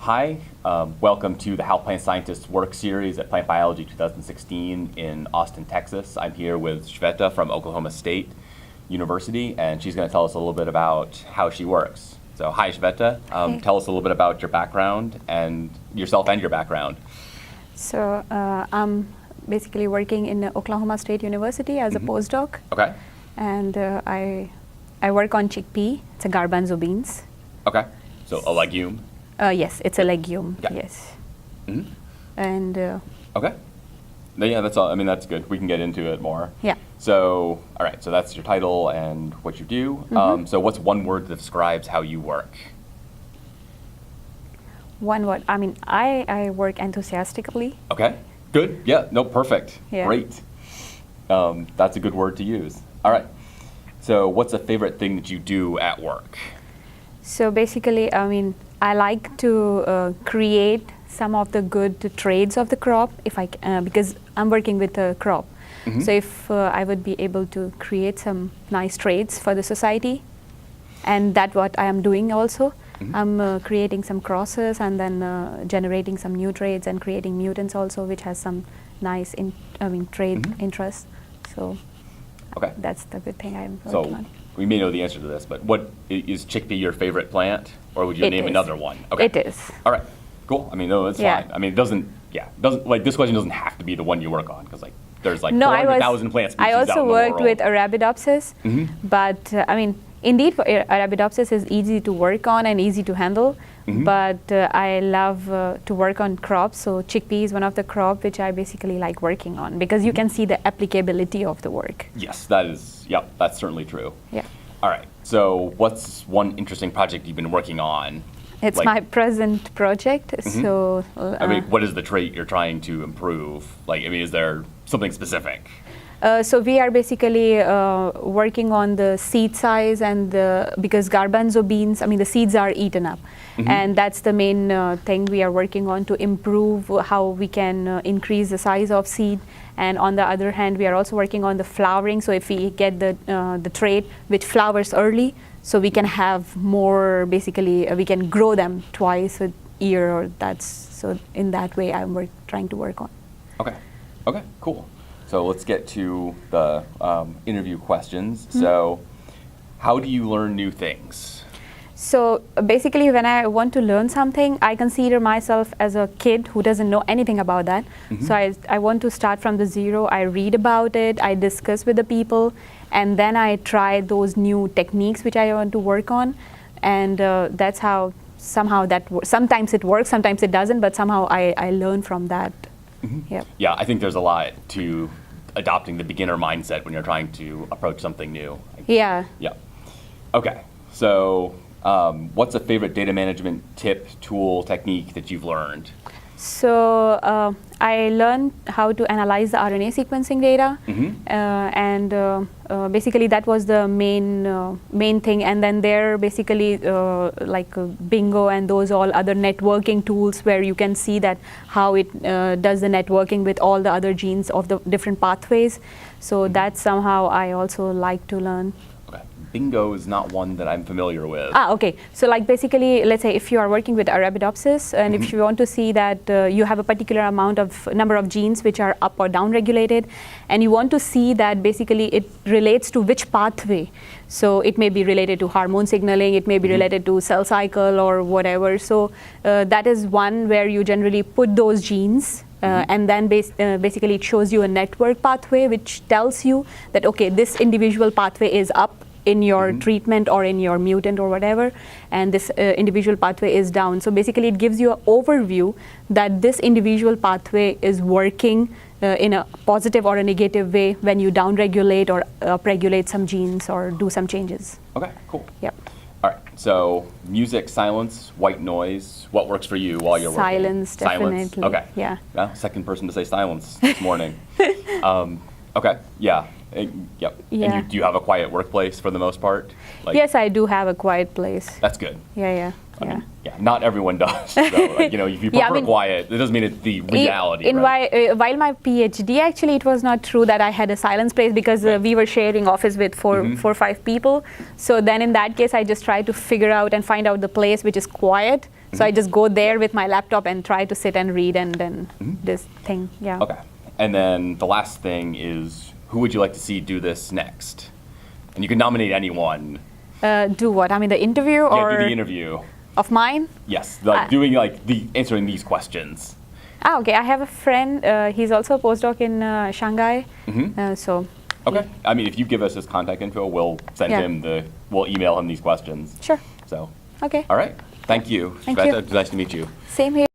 Hi, welcome to the How Plant Scientists Work series at Plant Biology 2016 in Austin, Texas. I'm here with Shweta from Oklahoma State University, and she's going to tell us a little bit about how she works. So hi, Shweta. Hey. Tell us a little bit about your background and yourself and your background. So I'm basically working in Oklahoma State University as a postdoc. Okay. And I work on chickpea. It's a garbanzo beans. Okay. So a legume. Yes, it's a legume. Okay. Yes. Mm-hmm. And Okay. Yeah, that's all. I mean, that's good. We can get into it more. yeah. So, all right. So that's your title and what you do. So what's one word that describes how you work? One word. I mean, I work enthusiastically. Okay. Good. Yeah. No. Perfect. Yeah. Great. That's a good word to use. All right. So, what's a favorite thing that you do at work? So basically, I mean, I like to create some of the good traits of the crop because I'm working with a crop. Mm-hmm. So if I would be able to create some nice traits for the society, and that's what I am doing also. Mm-hmm. I'm creating some crosses and then generating some new traits and creating mutants also, which has some nice trait interest. So Okay. that's the good thing I'm working So on. we may know the answer to this, but what is chickpea your favorite plant, or would you It name is. another one? Okay. It is. All right. Cool. I mean, no, that's Yeah. fine. I mean, it doesn't like this question doesn't have to be the one you work on because like there's like No, 400,000 plant species I out also in the worked world. with Arabidopsis, but I mean, indeed, Arabidopsis is easy to work on and easy to handle. But I love to work on crops. So chickpea is one of the crop which I basically like working on because you can see the applicability of the work. Yes, that's certainly true. Yeah, All right. So what's one interesting project you've been working on? it's Like- my present project. So I mean, what is the trait you're trying to improve? Like, I mean, is there something specific? So we are basically working on the seed size and because garbanzo beans, I mean, the seeds are eaten up. And that's the main thing we are working on to improve how we can increase the size of seed. And on the other hand, we are also working on the flowering. So if we get the trait which flowers early, so we can have more, basically, we can grow them twice a year, or so in that way I'm trying to work on. Okay. Okay, cool. So let's get to the interview questions. So how do you learn new things? So basically, when I want to learn something, I consider myself as a kid who doesn't know anything about that. So I want to start from the zero. I read about it, I discuss with the people, and then I try those new techniques which I want to work on. And that's how sometimes it works, sometimes it doesn't, but somehow I learn from that. Yep. Yeah, I think there's a lot to adopting the beginner mindset when you're trying to approach something new. Yeah. Yeah. Okay. So what's a favorite data management tip, tool, technique that you've learned? So I learned how to analyze the RNA sequencing data, and basically that was the main thing. And then there basically like Bingo and those all other networking tools where you can see that how it does the networking with all the other genes of the different pathways. So that's somehow I also like to learn. Okay. Bingo is not one that I'm familiar with. Okay. So like basically, let's say if you are working with Arabidopsis and if you want to see that you have a particular number of genes which are up or down regulated, and you want to see that basically it relates to which pathway. So it may be related to hormone signaling, it may be related to cell cycle or whatever. So that is one where you generally put those genes. And then basically it shows you a network pathway which tells you that, okay, this individual pathway is up in your treatment or in your mutant or whatever, and this individual pathway is down. So basically it gives you an overview that this individual pathway is working in a positive or a negative way when you downregulate or upregulate some genes or do some changes. Okay, cool. Yep. All right, so music, silence, white noise, what works for you while you're Silence, working? Silence, definitely. okay. Yeah. Well, second person to say silence this morning. Okay, yeah. Yep. Yeah. And do you have a quiet workplace for the most part? Like, Yes, I do have a quiet place. That's good. Yeah. I mean, yeah, not everyone does. So, like, if you prefer quiet, it doesn't mean it's the reality. While my PhD, actually, it was not true that I had a silence place because we were sharing office with four or five people. So then in that case, I just try to figure out and find out the place which is quiet. So I just go there with my laptop and try to sit and read and then this thing, yeah. Okay. And then the last thing is, who would you like to see do this next? And you can nominate anyone. Do what? I mean, the interview or? Yeah, do the interview. Of mine? Yes, doing answering these questions. Okay. I have a friend. He's also a postdoc in Shanghai. So. Okay. I mean, if you give us his contact info, we'll send him we'll email him these questions. Sure. So. Okay. All right. Thank you. Thank Shweta. you. It was nice to meet you. Same here.